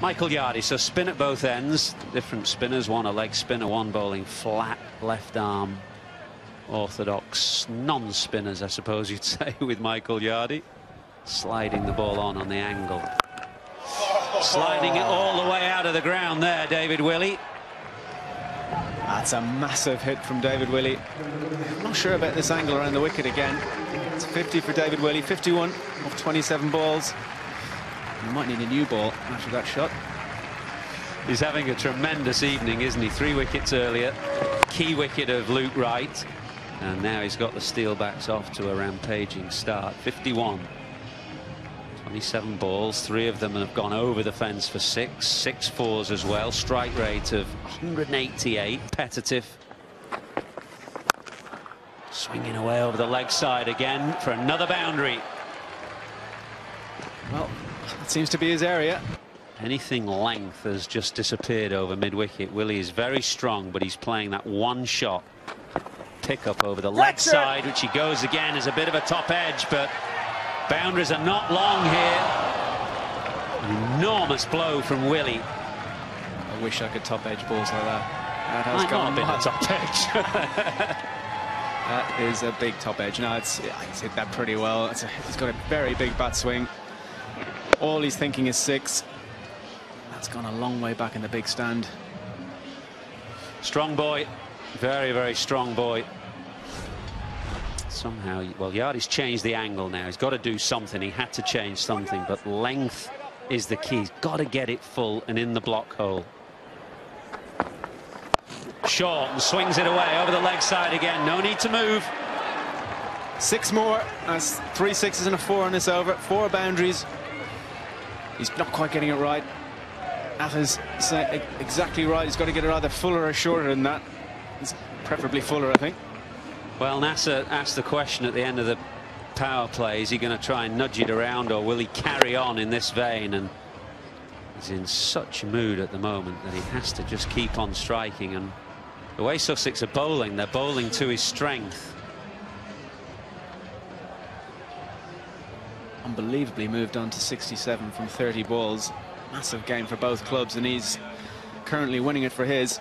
Michael Yardy, so spin at both ends, different spinners, one a leg spinner, one bowling flat left arm, orthodox non-spinners I suppose you'd say with Michael Yardy, sliding the ball on the angle, sliding it all the way out of the ground there, David Willey. That's a massive hit from David Willey. I'm not sure about this angle around the wicket again. It's 50 for David Willey, 51 of 27 balls. You might need a new ball after that shot. He's having a tremendous evening, isn't he? 3 wickets earlier, key wicket of Luke Wright, and now he's got the Steelbacks off to a rampaging start. 51, 27 balls, 3 of them have gone over the fence for 6 fours as well. Strike rate of 188, competitive. Swinging away over the leg side again for another boundary. Well, that seems to be his area. Anything length has just disappeared over mid-wicket. Willey is very strong, but he's playing that one shot pick up over the leg side, which he goes again as a bit of a top edge, but boundaries are not long here. An enormous blow from Willey. I wish I could top edge balls like that. That has Might gone not have been a top edge. That is a big top edge. No, he's hit that pretty well. He's got a very big bat swing. All he's thinking is 6. That's gone a long way back in the big stand. Strong boy, very, very strong boy. Somehow, well, Yardy's changed the angle now. He's got to do something. He had to change something, but length is the key. He's got to get it full and in the block hole. Short and swings it away over the leg side again. No need to move. 6 more. That's 3 6s and a 4 on this over. 4 boundaries. He's not quite getting it right. Atha's exactly right. He's got to get it either fuller or shorter than that. It's preferably fuller, I think. Well, Nasser asked the question at the end of the power play, is he going to try and nudge it around, or will he carry on in this vein? And he's in such a mood at the moment that he has to just keep on striking. And the way Sussex are bowling, they're bowling to his strength. Unbelievably moved on to 67 from 30 balls. Massive game for both clubs, and he's currently winning it for his.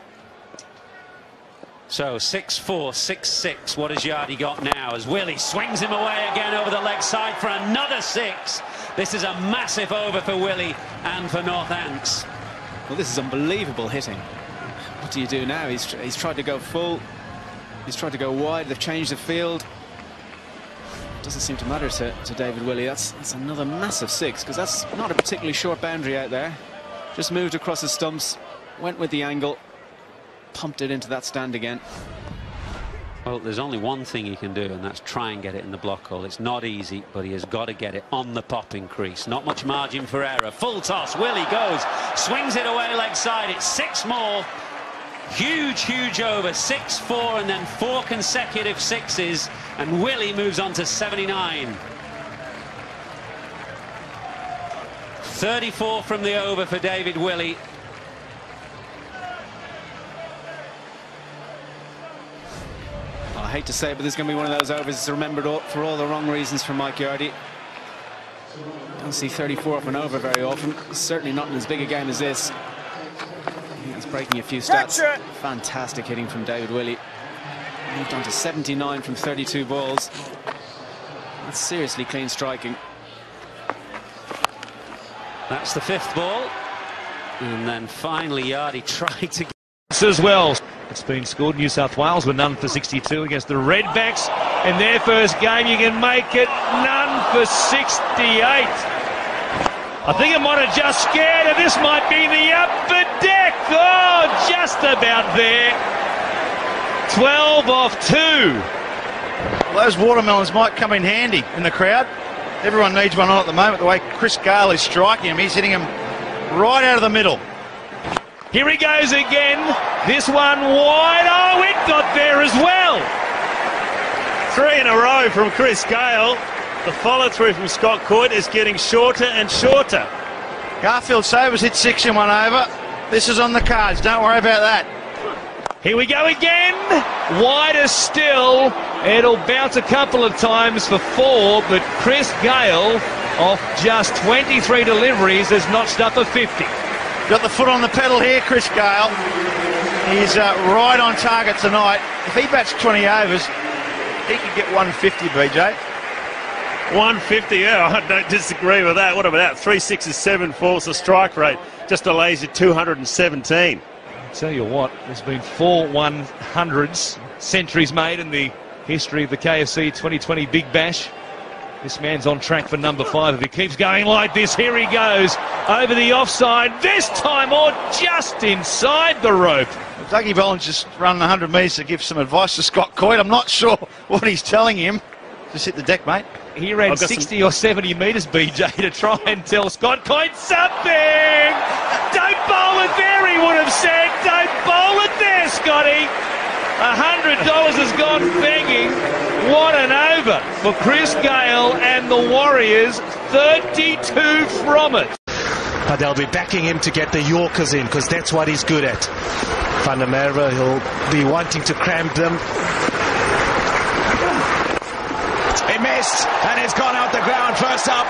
So 6-4, 6-6. What has Yardy got now as Willey swings him away again over the leg side for another 6? This is a massive over for Willey and for Northants. Well, this is unbelievable hitting. What do you do now? He's tried to go full. He's tried to go wide. They've changed the field. Doesn't seem to matter to David Willey. That's another massive 6, because that's not a particularly short boundary out there. Just moved across the stumps, went with the angle, pumped it into that stand again. Well, there's only one thing he can do, and that's try and get it in the block hole. It's not easy, but he has got to get it on the popping crease. Not much margin for error. Full toss. Willey goes, swings it away leg side. It's 6 more. Huge, huge over. 6-4, and then 4 consecutive 6s, and Willey moves on to 79. 34 from the over for David Willey. I hate to say it, but this is going to be one of those overs that's remembered for all the wrong reasons for Mike Yardy. Don't see 34 up and over very often. Certainly not in as big a game as this. He's breaking a few stats. Fantastic hitting from David Willey. Moved on to 79 from 32 balls. That's seriously clean striking. That's the 5th ball. And then finally Yardy tried to get as well. It's been scored. New South Wales were none for 62 against the Redbacks in their first game. You can make it none for 68. I think it might have just scared her. This might be the upper deck. Oh, just about there. 12 off 2. Well, those watermelons might come in handy in the crowd. Everyone needs one on at the moment. The way Chris Gale is striking him, he's hitting him right out of the middle. Here he goes again. This one wide. Oh, it got there as well. 3 in a row from Chris Gale. The follow-through from Scott Coyte is getting shorter and shorter. Garfield Sobers hit 6 in one over. This is on the cards. Don't worry about that. Here we go again. Wider still. It'll bounce a couple of times for 4, but Chris Gale, off just 23 deliveries, has notched up a 50. Got the foot on the pedal here, Chris Gale. He's right on target tonight. If he bats 20 overs, he could get 150, BJ. 150, yeah, I don't disagree with that. What about 3 6s, 7 4s? The strike rate just a lazy 217. Tell you what, there's been 4 100s, centuries made in the history of the KFC 2020 Big Bash. This man's on track for number 5. If he keeps going like this, here he goes over the offside, this time or just inside the rope. Dougie Boland's just run 100 metres to give some advice to Scott Coyte. I'm not sure what he's telling him. Just hit the deck, mate. He ran 60 or 70 metres, BJ, to try and tell Scott Coyte something. Don't bowl it there, he would have said. Don't bowl it there, Scotty. $100 has gone begging. What an over for Chris Gale and the Warriors. 32 from it. But they'll be backing him to get the Yorkers in, because that's what he's good at. Van der Merwe, he'll be wanting to cramp them. He missed, and it's gone out the ground. First up.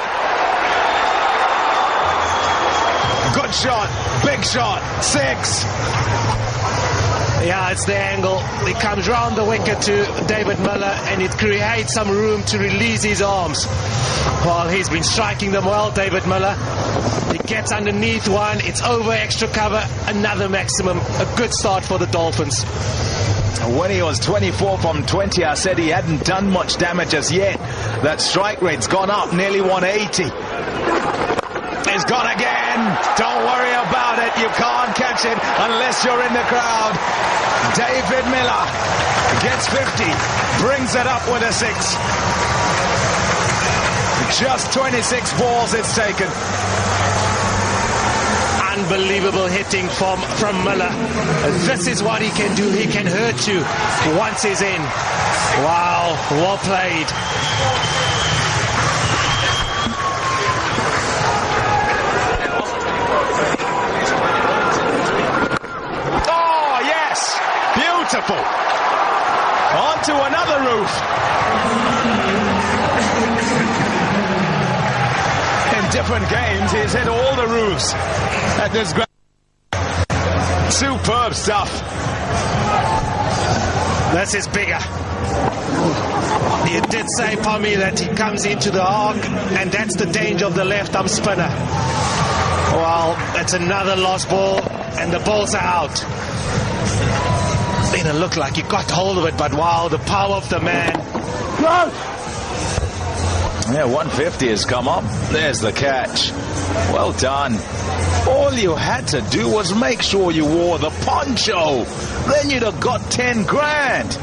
Good shot, big shot, 6. Yeah, it's the angle. It comes round the wicket to David Miller, and it creates some room to release his arms. Well, he's been striking them well, David Miller. He gets underneath one, it's over extra cover, another maximum. A good start for the Dolphins. When he was 24 from 20, I said he hadn't done much damage as yet. That strike rate's gone up, nearly 180. It's gone again. Don't worry about it. You can't catch it unless you're in the crowd. David Miller gets 50, brings it up with a 6. Just 26 balls it's taken. Unbelievable hitting from Miller. This is what he can do. He can hurt you once he's in. Wow, well played. Oh, yes! Beautiful! On to another roof. In different games, he's hit all the roofs at this ground. Superb stuff. This is bigger. You did say, Pommy, that he comes into the arc, and that's the danger of the left-arm spinner. Well, it's another lost ball, and the balls are out. Didn't look like he got hold of it, but wow, the power of the man. Yeah, 150 has come up. There's the catch. Well done. All you had to do was make sure you wore the poncho. Then you'd have got 10 grand.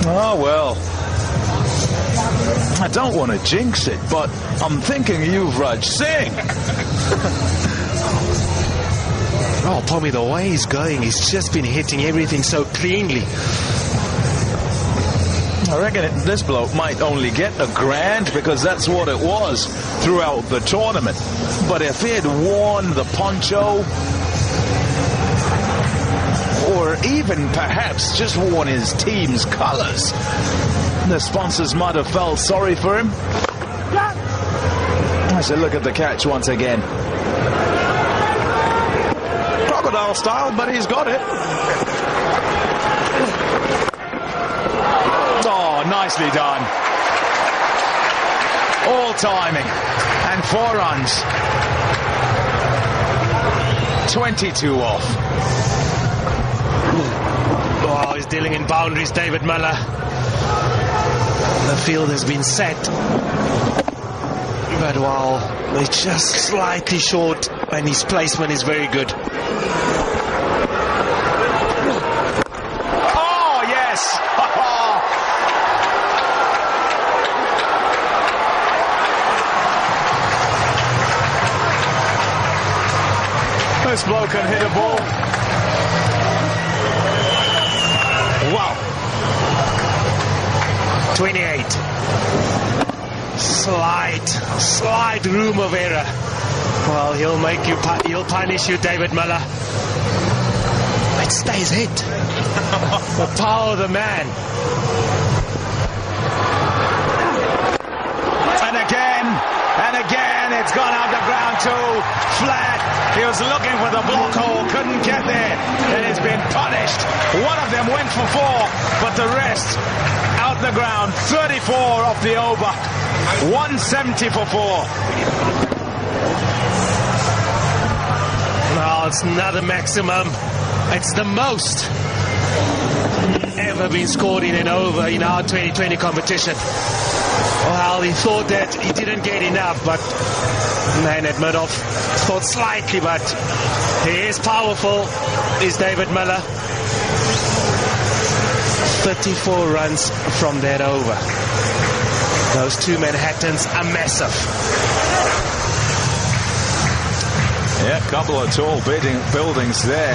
Oh, well. I don't want to jinx it, but I'm thinking Yuvraj Singh. Oh, Pommy, the way he's going, he's just been hitting everything so cleanly. I reckon this bloke might only get a grand, because that's what it was throughout the tournament. But if he had worn the poncho, or even perhaps just worn his team's colours, the sponsors might have felt sorry for him. I said, look at the catch once again. Crocodile style, but he's got it. Oh, nicely done. All timing. And 4 runs. 22 off. Oh, he's dealing in boundaries, David Miller. The field has been set. But wow, they're just slightly short, and his placement is very good. Oh, yes! This bloke can hit a ball. Wow. 28. Slight room of error. Well, he'll punish you, David Miller. It stays hit. The power of the man. And again. It's gone out the ground too. Flat. He was looking for the block hole, couldn't get there, and he's been punished. One of them went for 4, but the rest out the ground. 34 off the over. 170 for 4. Well, it's not the maximum. It's the most ever been scored in an over in our 2020 competition. Well, he thought that he didn't get enough, but man, Madoff thought slightly, but he is powerful, is David Miller. 34 runs from that over. Those 2 Manhattans are massive. Yeah, a couple of tall buildings there.